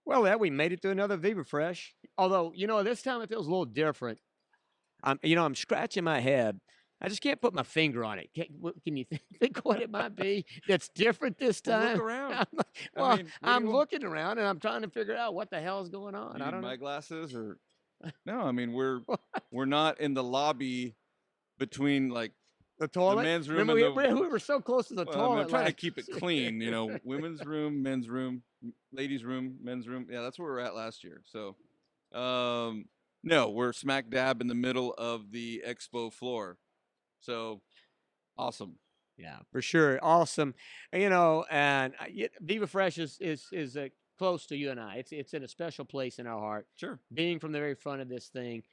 Well, yeah, we made it to another Viva Fresh. Although, this time it feels a little different. I'm scratching my head. I just can't put my finger on it. Can you think what it might be that's different this Well, look time? around. I Well, mean, what do you I'm want? looking around and I'm trying to figure out what the hell is going on. You I need don't know. my glasses or no? I mean, we're not in the lobby between like The the toilet. men's room Remember, and we, the. we we were so close to the Well, I mean, I'm toilet trying to last. keep it clean. Women's room, men's room, ladies' room, men's room. Yeah, that's where we're at last year. So, no, we're smack dab in the middle of the expo floor. So, awesome. Yeah, for sure. Awesome. And Viva Fresh is close to you and I. It's in a special place in our heart. Sure. Being from the very front of this thing,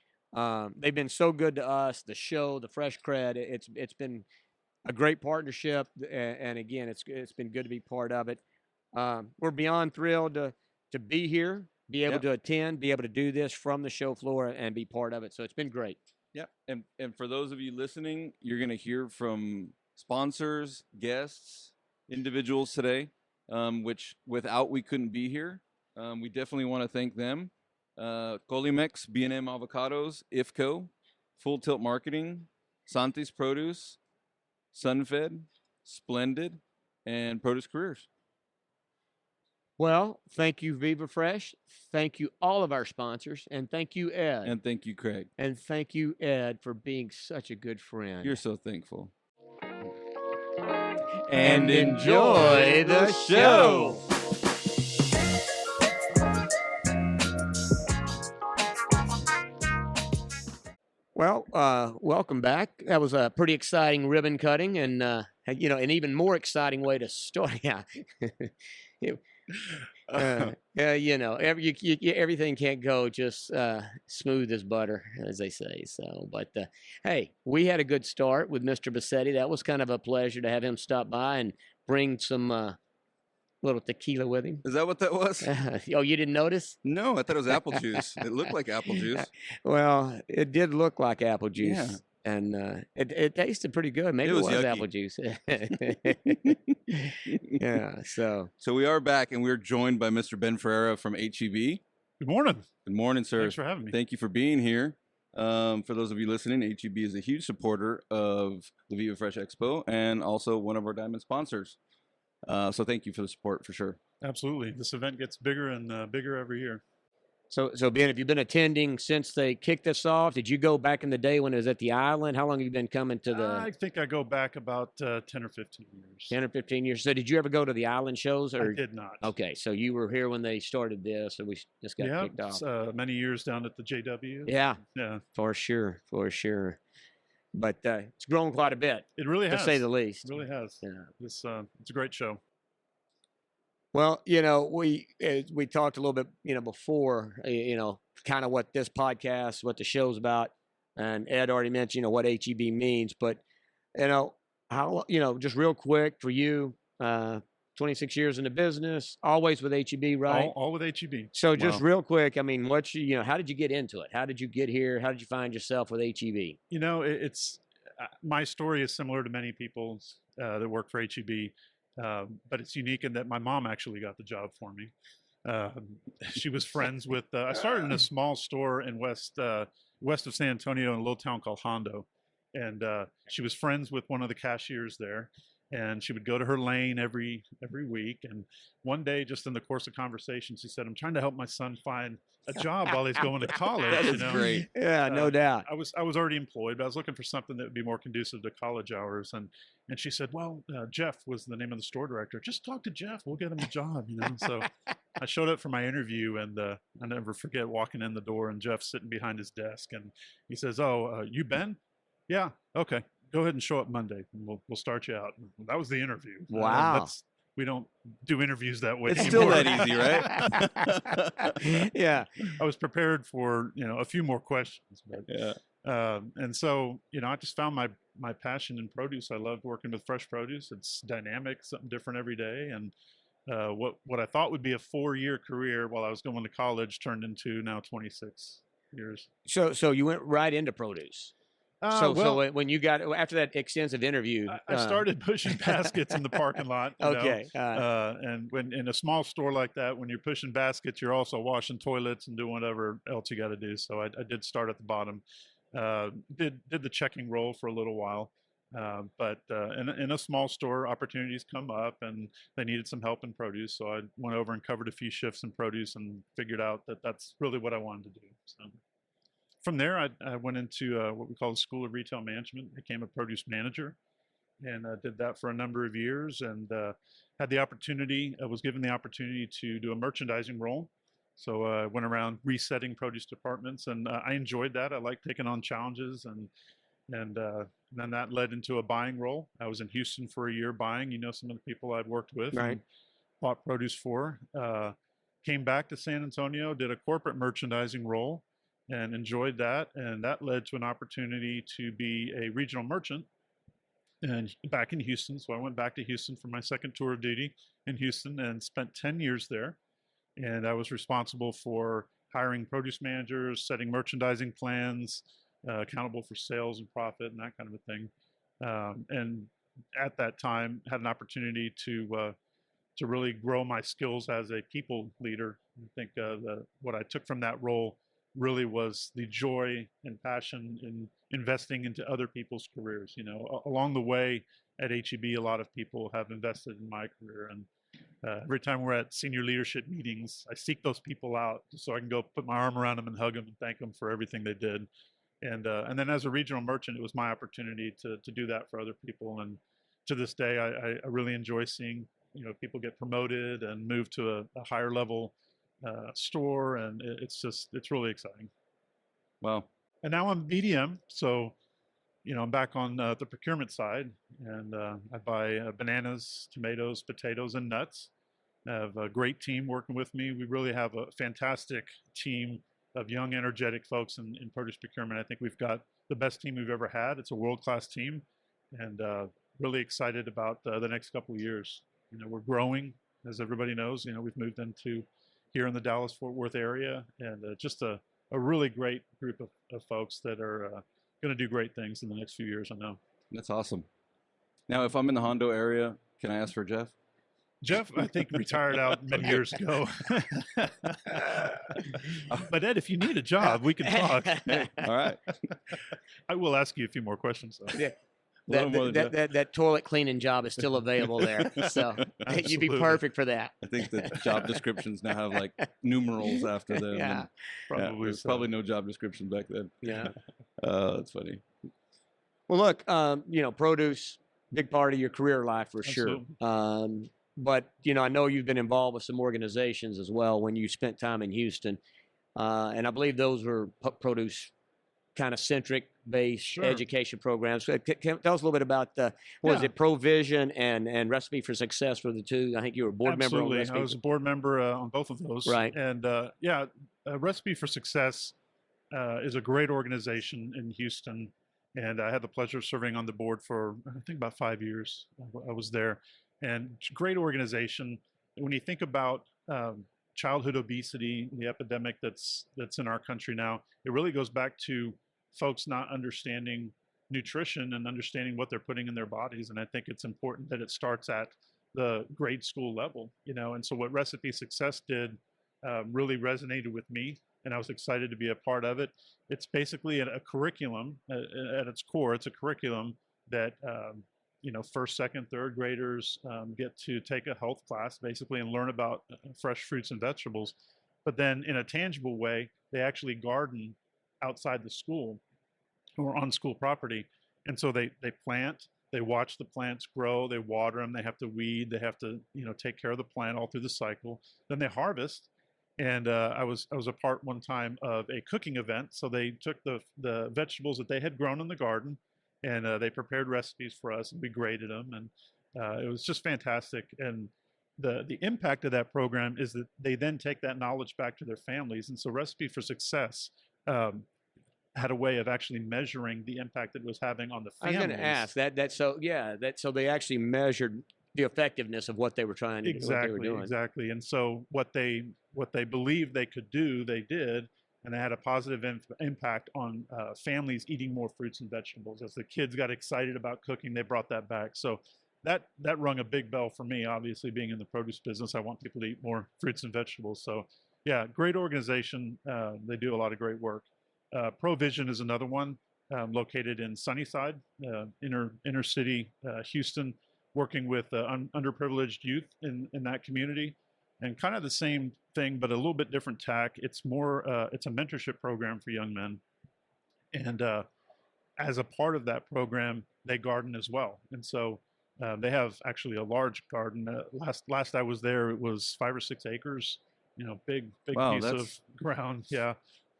they've been so good to us. The show, the Fresh Cred, it's been a great partnership, and again, it's been good to be part of it. We're beyond thrilled to be here, be able Yep. to attend, be able to do this from the show floor, and be part of it. So it's been great. Yeah, and for those of you listening, you're going to hear from sponsors, guests, individuals today, which without we couldn't be here. We definitely want to thank them. Colimex, B&M Avocados, IFCO, Full Tilt Marketing, Santis Produce, Sunfed, Splendid, and Produce Careers. Well, thank you, Viva Fresh. Thank you, all of our sponsors. And thank you, Ed. And thank you, Craig. And thank you, Ed, for being such a good friend. You're so thankful. And enjoy the show. Well, welcome back. That was a pretty exciting ribbon cutting, and an even more exciting way to start. Yeah, everything can't go just smooth as butter, as they say. So, but hey, we had a good start with Mr. Bassetti. That was kind of a pleasure to have him stop by and bring some little tequila with him. Is that what that was? Oh, you didn't notice? No, I thought it was apple juice. It looked like apple juice. Well, it did look like apple juice. Yeah. And it tasted pretty good. Maybe it was yucky. apple juice. Yeah. So we are back, and we're joined by Mr. Ben Ferreira from H.E.B. Good morning. Good morning, sir. Thanks for having me. Thank you for being here. For those of you listening, H.E.B. is a huge supporter of the Viva Fresh Expo and also one of our diamond sponsors. So thank you for the support, for sure. Absolutely. This event gets bigger and bigger every year. So Ben, have you been attending since they kicked this off? Did you go back in the day when it was at the island? How long have you been coming to the? I think I go back about 10 or 15 years. 10 or 15 years. So did you ever go to the island shows? Or I did not. Okay, so you were here when they started this, so we just got kicked off. Many years down at the JW. Yeah, Yeah. for sure. But it's grown quite a bit. It really has. To say the least. It really has. Yeah. It's a great show. Well, we talked a little bit, before, kind of what this podcast, what the show's about, and Ed already mentioned, what H.E.B. means, but, how, just real quick for you, 26 years in the business, always with H.E.B., right? All with H.E.B. So just real quick, I mean, how did you get into it? How did you get here? How did you find yourself with H.E.B.? It's my story is similar to many people's that work for H.E.B., but it's unique in that my mom actually got the job for me. She was friends with. I started in a small store in west of San Antonio in a little town called Hondo, and she was friends with one of the cashiers there. And she would go to her lane every week. And one day, just in the course of conversation, she said, "I'm trying to help my son find a job while he's going to college." That is great. Yeah, no doubt. I was already employed, but I was looking for something that would be more conducive to college hours. And she said, "Well, Jeff was the name of the store director. Just talk to Jeff. We'll get him a job." So I showed up for my interview, and I never forget walking in the door and Jeff sitting behind his desk, and he says, "Oh, you Ben? Yeah, okay. Go ahead and show up Monday. And we'll start you out." And that was the interview. Wow. We don't do interviews that way. It's anymore. still that easy, right? Yeah. I was prepared for a few more questions, but Yeah. and so I just found my passion in produce. I love working with fresh produce. It's dynamic, something different every day, and what I thought would be a 4-year career while I was going to college turned into now 26 years. So you went right into produce. Well, when you got after that extensive interview, I started pushing baskets in the parking lot. Okay. And when in a small store like that, when you're pushing baskets, you're also washing toilets and doing whatever else you got to do. So I did start at the bottom. Did the checking role for a little while. But in a small store, opportunities come up, and they needed some help in produce. So I went over and covered a few shifts in produce, and figured out that that's really what I wanted to do. So from there, I went into what we call the School of Retail Management, became a produce manager, and did that for a number of years, and had the opportunity, was given the opportunity to do a merchandising role. So I went around resetting produce departments, and I enjoyed that. I like taking on challenges, and then that led into a buying role. I was in Houston for a year buying. Some of the people I'd worked with, Right. and bought produce for. Came back to San Antonio, did a corporate merchandising role, and enjoyed that. And that led to an opportunity to be a regional merchant and back in Houston. So I went back to Houston for my second tour of duty in Houston and spent 10 years there. And I was responsible for hiring produce managers, setting merchandising plans, accountable for sales and profit and that kind of a thing. And at that time, had an opportunity to really grow my skills as a people leader. I think what I took from that role really was the joy and passion in investing into other people's careers. Along the way at H.E.B, a lot of people have invested in my career, and every time we're at senior leadership meetings, I seek those people out so I can go put my arm around them and hug them and thank them for everything they did. And then as a regional merchant, it was my opportunity to do that for other people. And to this day, I really enjoy seeing people get promoted and move to a higher level store, and it's really exciting. Wow. And now I'm BDM, so I'm back on the procurement side, and I buy bananas, tomatoes, potatoes, and nuts. I have a great team working with me. We really have a fantastic team of young, energetic folks in produce procurement. I think we've got the best team we've ever had. It's a world-class team, and really excited about the next couple of years. We're growing, as everybody knows. We've moved into here in the Dallas-Fort Worth area, and just a really great group of folks that are going to do great things in the next few years, I know. That's awesome. Now, if I'm in the Hondo area, can I ask for Jeff? Jeff, I think, retired out many years ago. But Ed, if you need a job, we can talk. All right. I will ask you a few more questions, though. Yeah. That toilet cleaning job is still available there, so you'd be perfect for that. I think the job descriptions now have like numerals after them. Yeah, probably. There's probably no job description back then. Yeah. That's funny. Well, look, produce, big part of your career life for sure. But I know you've been involved with some organizations as well when you spent time in Houston, and I believe those were produce kind of centric based education programs. Tell us a little bit about was it Provision and Recipe for Success for the two? I think you were a board member on Recipe. I was a board member on both of those. Right. And Recipe for Success is a great organization in Houston, and I had the pleasure of serving on the board for I think about 5 years. I was there, and great organization. When you think about childhood obesity, the epidemic that's in our country now, it really goes back to folks not understanding nutrition and understanding what they're putting in their bodies. And I think it's important that it starts at the grade school level, and so what Recipe Success did really resonated with me, and I was excited to be a part of it. It's basically a curriculum at its core. It's a curriculum that first, second, third graders get to take a health class basically and learn about fresh fruits and vegetables. But then in a tangible way, they actually garden outside the school or on school property. And so they plant, they watch the plants grow, they water them, they have to weed, they have to take care of the plant all through the cycle. Then they harvest. And I was a part one time of a cooking event. So they took the vegetables that they had grown in the garden, and they prepared recipes for us, and we graded them, and it was just fantastic. And the impact of that program is that they then take that knowledge back to their families. And so Recipe for Success had a way of actually measuring the impact it was having on the families. I was going to ask so they actually measured the effectiveness of what they were trying to do. Exactly. And so what they believed they could do, they did. and they had a positive impact on families eating more fruits and vegetables. As the kids got excited about cooking, they brought that back. So that rung a big bell for me. Obviously, being in the produce business, I want people to eat more fruits and vegetables. So yeah, great organization. They do a lot of great work. Provision is another one, located in Sunnyside, inner city Houston, working with underprivileged youth in that community. And kind of the same thing, but a little bit different tack. It's more, it's a mentorship program for young men. And as a part of that program, they garden as well. And so they have actually a large garden. Last I was there, it was 5 or 6 acres, big Wow, piece of ground. Yeah.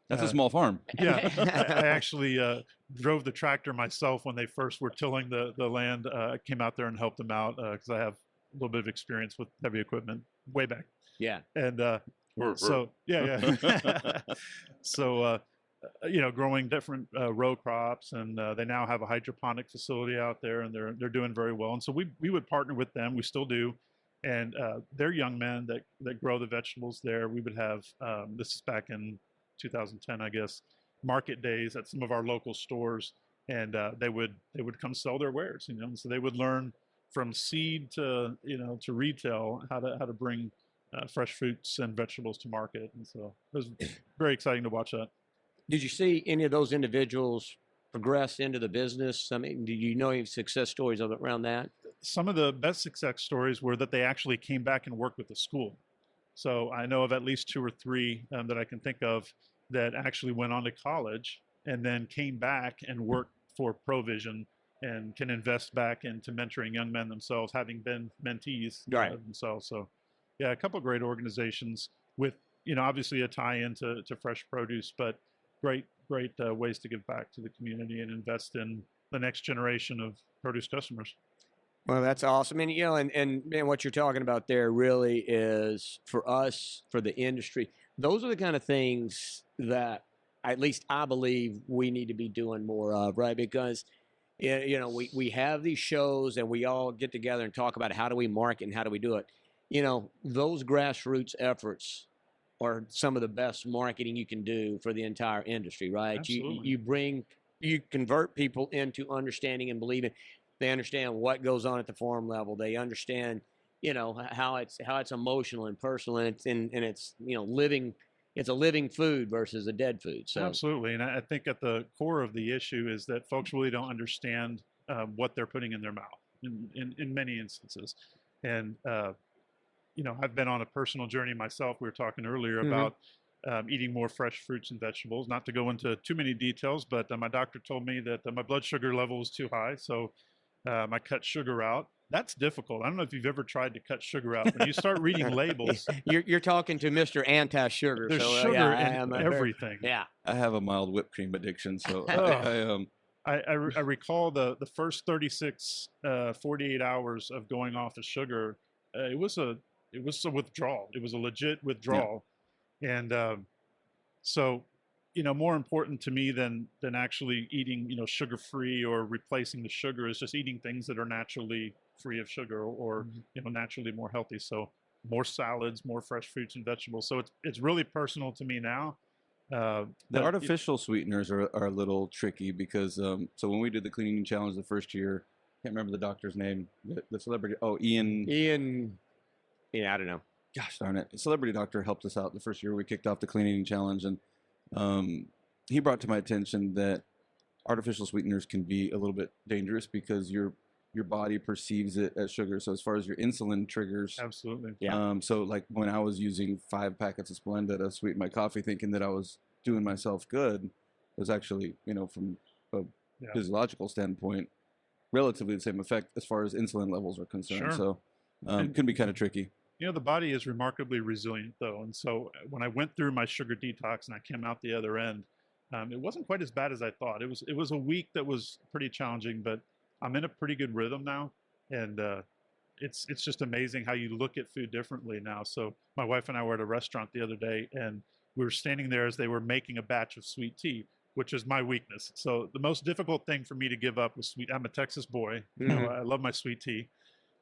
That's a small farm. Yeah, I actually drove the tractor myself when they first were tilling the land. I came out there and helped them out because I have a little bit of experience with heavy equipment way back. Yeah. And so, so, growing different row crops, and they now have a hydroponic facility out there, and they're doing very well. And so we would partner with them. We still do. And they're young men that grow the vegetables there. We would have, this is back in 2010, I guess, market days at some of our local stores, and they would come sell their wares, and so they would learn from seed to to retail how to bring fresh fruits and vegetables to market. And so it was very exciting to watch that. Did you see any of those individuals progress into the business? I mean, do you know any success stories around that? Some of the best success stories were that they actually came back and worked with the school. So I know of at least 2 or 3 that I can think of that actually went on to college and then came back and worked for Provision and can invest back into mentoring young men themselves, having been mentees themselves. So yeah, a couple of great organizations with, obviously a tie-in to fresh produce, but great ways to give back to the community and invest in the next generation of produce customers. Well, that's awesome. And, and man, what you're talking about there really is for us, for the industry, those are the kind of things that at least I believe we need to be doing more of, right? Because, we have these shows and we all get together and talk about how do we market and how do we do it. Those grassroots efforts are some of the best marketing you can do for the entire industry, right? Absolutely. You convert people into understanding and believing. They understand what goes on at the farm level. They understand, how it's emotional and personal, and it's living. It's a living food versus a dead food. So absolutely, and I think at the core of the issue is that folks really don't understand what they're putting in their mouth in many instances. And I've been on a personal journey myself. We were talking earlier about eating more fresh fruits and vegetables. Not to go into too many details, but my doctor told me that my blood sugar level was too high, so I cut sugar out. That's difficult. I don't know if you've ever tried to cut sugar out. When you start reading labels, you're talking to Mr. Anti-Sugar. There's so, sugar in everything. I have a mild whipped cream addiction, so I recall the first 36, 48 hours of going off of sugar. It was a withdrawal. It was a legit withdrawal, and so. More important to me than actually eating, sugar-free or replacing the sugar is just eating things that are naturally free of sugar or naturally more healthy. So more salads, more fresh fruits and vegetables. So it's really personal to me now. The artificial sweeteners are a little tricky because so when we did the clean eating challenge the first year, can't remember the doctor's name, the celebrity. Oh, Ian. Yeah, I don't know. Gosh darn it! A celebrity doctor helped us out the first year we kicked off the clean eating challenge, and he brought to my attention that artificial sweeteners can be a little bit dangerous because your body perceives it as sugar. So as far as your insulin triggers, absolutely. Yeah. So like when I was using 5 packets of Splenda to sweeten my coffee, thinking that I was doing myself good, it was actually, from a physiological standpoint, relatively the same effect as far as insulin levels are concerned. Sure. So it can be kind of tricky. The body is remarkably resilient, though. And so when I went through my sugar detox and I came out the other end, it wasn't quite as bad as I thought. It was a week that was pretty challenging, but I'm in a pretty good rhythm now. And it's just amazing how you look at food differently now. So my wife and I were at a restaurant the other day, and we were standing there as they were making a batch of sweet tea, which is my weakness. So the most difficult thing for me to give up was sweet. I'm a Texas boy. I love my sweet tea.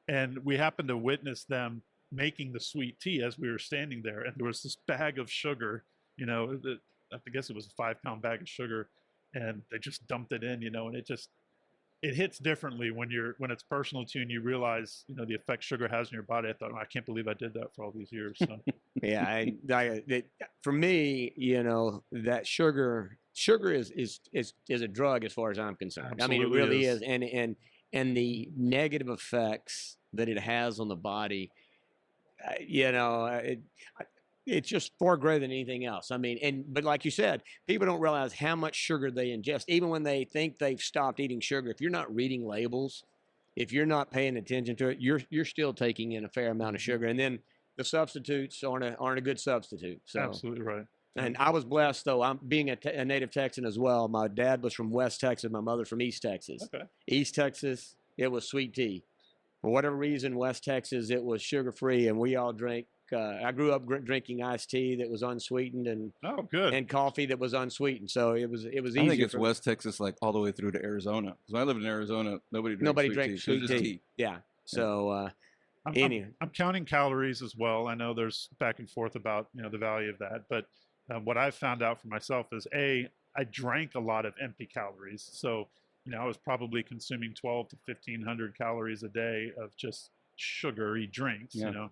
And we happened to witness them making the sweet tea as we were standing there, and there was this bag of sugar, I guess it was a 5-pound bag of sugar, and they just dumped it in, and it hits differently when it's personal to you and you realize, the effect sugar has on your body. I thought, I can't believe I did that for all these years. So Yeah, for me, that sugar is a drug as far as I'm concerned. I mean, it absolutely really is. is, and the negative effects that it has on the body, it's just far greater than anything else. I mean, but like you said, people don't realize how much sugar they ingest, even when they think they've stopped eating sugar. If you're not reading labels, if you're not paying attention to it, you're still taking in a fair amount of sugar, and then the substitutes aren't a good substitute. So Absolutely right. and I was blessed, though. I'm being a native Texan as well. My dad was from West Texas. My mother from East Texas. Okay. East Texas, it was sweet tea. For whatever reason, West Texas, it was sugar-free, and we all drank. I grew up drinking iced tea that was unsweetened, and Oh, good. and coffee that was unsweetened. So it was easy. I think it's West Texas, like all the way through to Arizona. Because when I lived in Arizona, nobody drank sweet tea. tea. Yeah. So I'm counting calories as well. I know there's back and forth about the value of that, but what I've found out for myself is I drank a lot of empty calories. So I was probably consuming 12 to 1,500 calories a day of just sugary drinks. Yeah.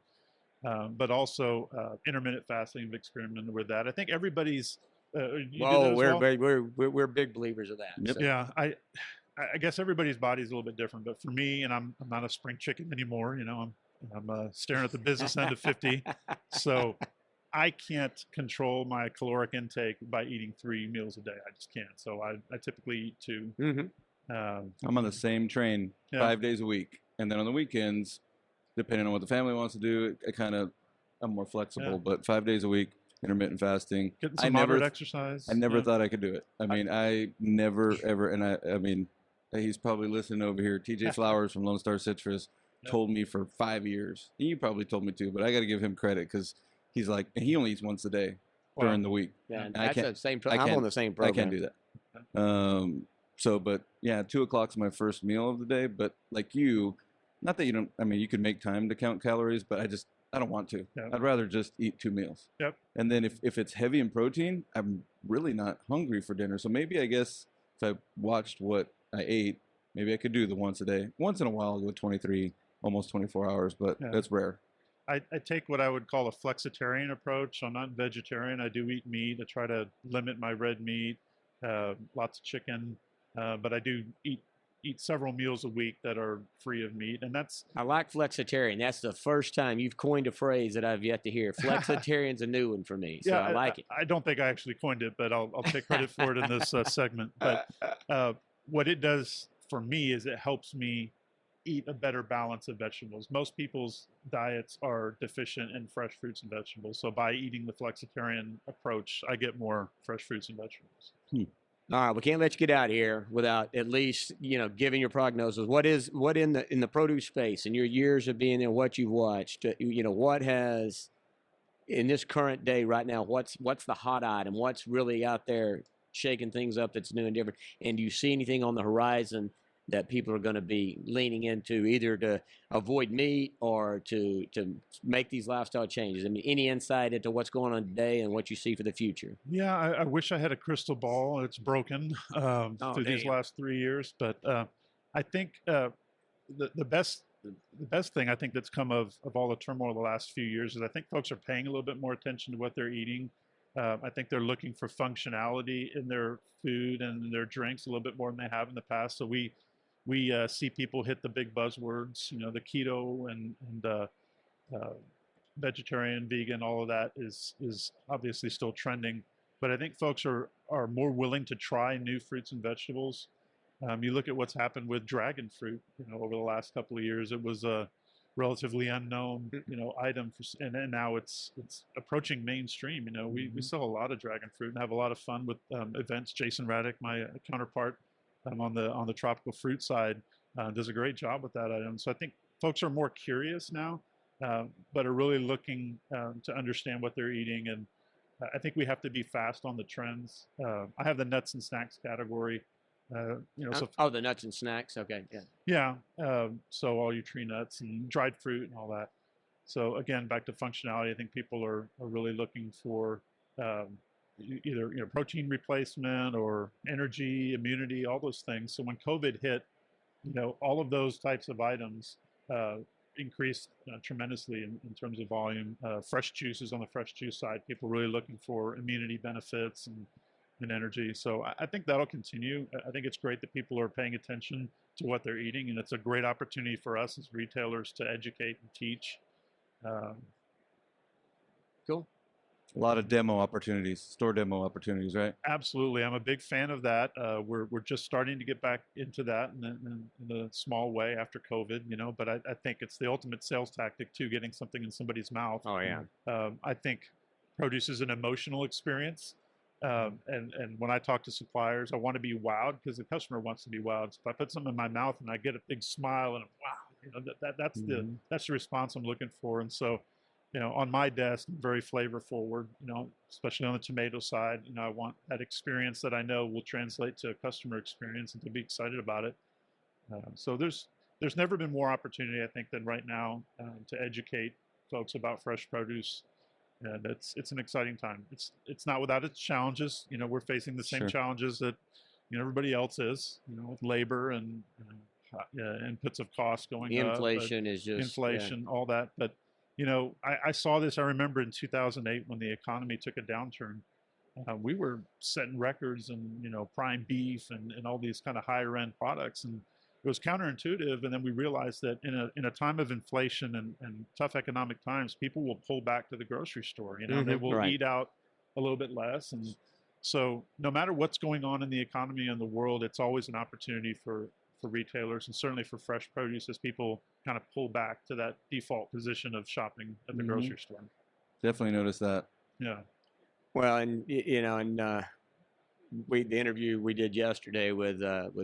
But also intermittent fasting. I've experimented with that. I think everybody's. we're big believers of that. Yep. So. Yeah, I guess everybody's body is a little bit different, but for me, and I'm not a spring chicken anymore. I'm staring at the business end of 50, so I can't control my caloric intake by eating 3 meals a day. I just can't. So I typically eat 2. Mm-hmm. I'm on the same train 5 days a week, and then on the weekends, depending on what the family wants to do, I'm more flexible. Yeah. But 5 days a week, intermittent fasting. Getting some moderate exercise. I never thought I could do it. I mean, I never ever, and I mean, he's probably listening over here. TJ Flowers from Lone Star Citrus told me for 5 years. You probably told me too, but I got to give him credit because he's like, he only eats once a day during the week. Yeah, that's the same. I'm on the same program. I can't do that. So, but yeah, 2:00 is my first meal of the day. But like you, not that you don't. I mean, you can make time to count calories, but I don't want to. Yep. I'd rather just eat 2 meals. Yep. And then if it's heavy in protein, I'm really not hungry for dinner. So maybe I guess if I watched what I ate, maybe I could do the once a day. Once in a while, I'll go 23, almost 24 hours, but that's rare. I take what I would call a flexitarian approach. I'm not vegetarian. I do eat meat. I try to limit my red meat, lots of chicken, but I do eat several meals a week that are free of meat, and I like flexitarian. That's the first time you've coined a phrase that I've yet to hear. Flexitarian's a new one for me, so I like it. I don't think I actually coined it, but I'll take credit for it in this segment. But what it does for me is it helps me eat a better balance of vegetables. Most people's diets are deficient in fresh fruits and vegetables, so by eating the flexitarian approach, I get more fresh fruits and vegetables. All right, we can't let you get out of here without at least giving your prognosis. What in the produce space in your years of being in, what you've watched? What has in this current day right now? What's the hot item? What's really out there shaking things up that's new and different? And do you see anything on the horizon that people are going to be leaning into, either to avoid meat or to make these lifestyle changes? I mean, any insight into what's going on today and what you see for the future? Yeah, I wish I had a crystal ball. It's broken through these last 3 years. But I think the best thing I think that's come of all the turmoil the last few years is I think folks are paying a little bit more attention to what they're eating. I think they're looking for functionality in their food and their drinks a little bit more than they have in the past. So we see people hit the big buzzwords, the keto and vegetarian, vegan, all of that is obviously still trending. But I think folks are more willing to try new fruits and vegetables. You look at what's happened with dragon fruit, over the last couple of years. It was a relatively unknown, item, and now it's approaching mainstream. We sell a lot of dragon fruit and have a lot of fun with events. Jason Raddick, my counterpart, on the tropical fruit side, does a great job with that item. So I think folks are more curious now, but are really looking to understand what they're eating. And I think we have to be fast on the trends. I have the nuts and snacks category. The nuts and snacks. Okay, yeah. Yeah. So all your tree nuts and dried fruit and all that. So again, back to functionality. I think people are really looking for either protein replacement or energy, immunity, all those things. So when COVID hit, all of those types of items increased tremendously in terms of volume. Fresh juices on the fresh juice side, people really looking for immunity benefits and energy. So I think that'll continue. I think it's great that people are paying attention to what they're eating, and it's a great opportunity for us as retailers to educate and teach. Cool. A lot of demo opportunities, store demo opportunities, right? Absolutely. I'm a big fan of that. We're just starting to get back into that in a small way after COVID, but I think it's the ultimate sales tactic too, getting something in somebody's mouth. Oh, yeah. I think produce is an emotional experience. And when I talk to suppliers, I want to be wowed because the customer wants to be wowed. So if I put something in my mouth and I get a big smile and wow, that's the response I'm looking for. And so, on my desk, I'm very flavor forward, especially on the tomato side. I want that experience that I know will translate to a customer experience and to be excited about it. So there's never been more opportunity, I think, than right now to educate folks about fresh produce. And it's an exciting time. It's not without its challenges. We're facing the same challenges that everybody else is. With labor and inputs of cost going up. Inflation is just inflation, all that. But I saw this. I remember in 2008 when the economy took a downturn. We were setting records and prime beef and all these kind of higher end products, and it was counterintuitive. And then we realized that in a time of inflation and tough economic times, people will pull back to the grocery store. They will eat out a little bit less. And so no matter what's going on in the economy and the world, it's always an opportunity for retailers and certainly for fresh produce as people kind of pull back to that default position of shopping at the grocery store. Definitely noticed that. Yeah. Well, and the interview we did yesterday with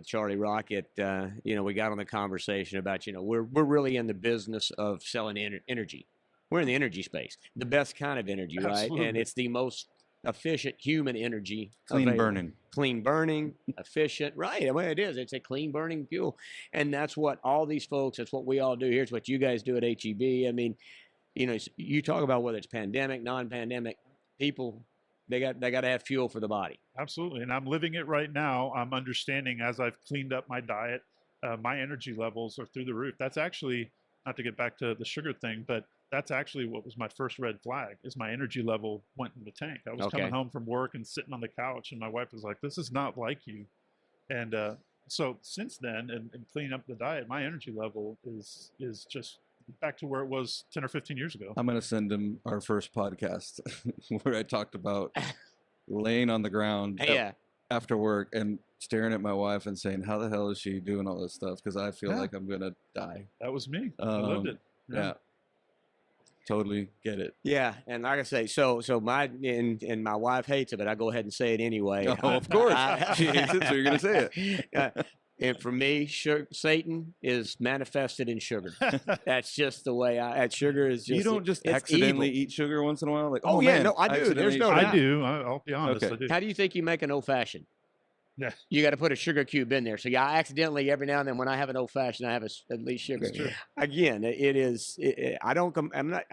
Charlie Rocket, we got on the conversation about, we're really in the business of selling energy. We're in the energy space, the best kind of energy, right? Absolutely. And it's the most efficient human energy. Clean burning, efficient, right? Well, it is. It's a clean burning fuel, and that's what all these folks. That's what we all do. Here's what you guys do at H.E.B. I mean, you talk about whether it's pandemic, non-pandemic, people. They got to have fuel for the body. Absolutely, and I'm living it right now. I'm understanding as I've cleaned up my diet, my energy levels are through the roof. That's actually, not to get back to the sugar thing, but that's actually what was my first red flag, is my energy level went in the tank. I was coming home from work and sitting on the couch, and my wife was like, "This is not like you." And so since then, and cleaning up the diet, my energy level is just back to where it was 10 or 15 years ago. I'm going to send him our first podcast where I talked about laying on the ground after work and staring at my wife and saying, how the hell is she doing all this stuff? Because I feel like I'm going to die. That was me. I lived it. Yeah. Totally get it. Yeah, and like I say, so my and my wife hates it, but I go ahead and say it anyway. Oh, of course. She hates it, so you're going to say it. And for me, Satan is manifested in sugar. That's just the way sugar is just. You don't just accidentally evil. eat sugar once in a while? Like, oh man, yeah, no, I do. There's no doubt. I do. I'll be honest. Okay. I do. How do you think you make an old fashioned? Yeah. You got to put a sugar cube in there. So I accidentally every now and then when I have an old fashioned, I have at least sugar. That's true. Again, it is. I don't. I'm not.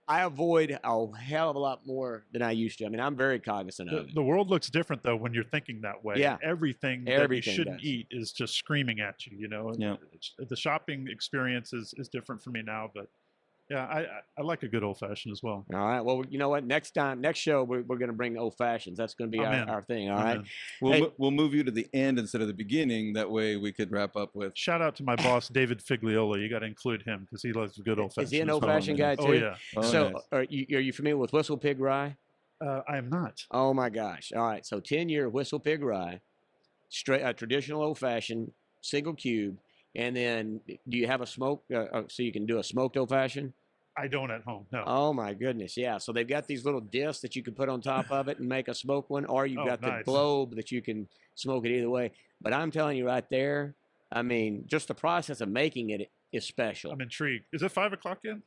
I avoid a hell of a lot more than I used to. I mean, I'm very cognizant of it. The world looks different though when you're thinking that way. Yeah. Everything that you shouldn't eat is just screaming at you. Yeah. The shopping experience is different for me now, but yeah, I like a good old fashioned as well. All right. Well, you know what? Next show, we're going to bring old fashions. That's going to be our thing. All right. We'll move you to the end instead of the beginning. That way we could wrap up with. Shout out to my boss, David Figliola. You got to include him because he loves a good old fashioned. Is he an old fashioned guy too? Oh yeah. So nice. are you familiar with Whistle Pig Rye? I am not. Oh my gosh. All right. So 10-year Whistle Pig Rye, straight traditional old fashioned single cube, and then do you have a smoke so you can do a smoked old fashioned? I don't at home. No. Oh my goodness, yeah. So they've got these little discs that you can put on top of it and make a smoke one, or you've got the globe that you can smoke it either way. But I'm telling you right there, I mean, just the process of making it is special. I'm intrigued. Is it 5 o'clock yet?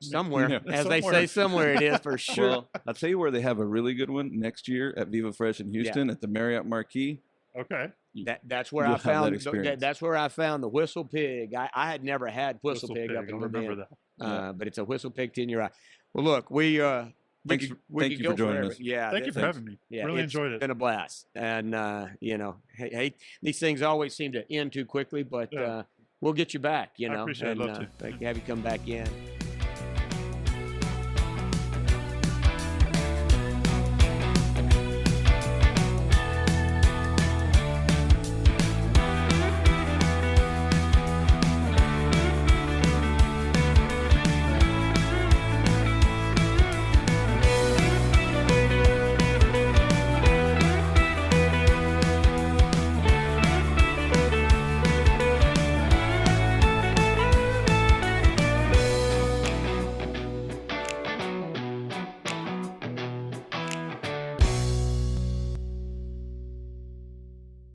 Somewhere, as they say, somewhere it is for sure. Well, I'll tell you where they have a really good one next year at Viva Fresh in Houston at the Marriott Marquis. Okay. That's where I found that's where I found the Whistle Pig. I had never had Whistle Pig up until then. But it's a Whistle Pig 10-year rye. Well, look, we Thank you for go joining forever. us. Yeah, Thank you for having me. Yeah, Really it's enjoyed it. been a blast, and hey, these things always seem to end too quickly, but Yeah. we'll get you back. I appreciate it. I'd love to. Have you come back in.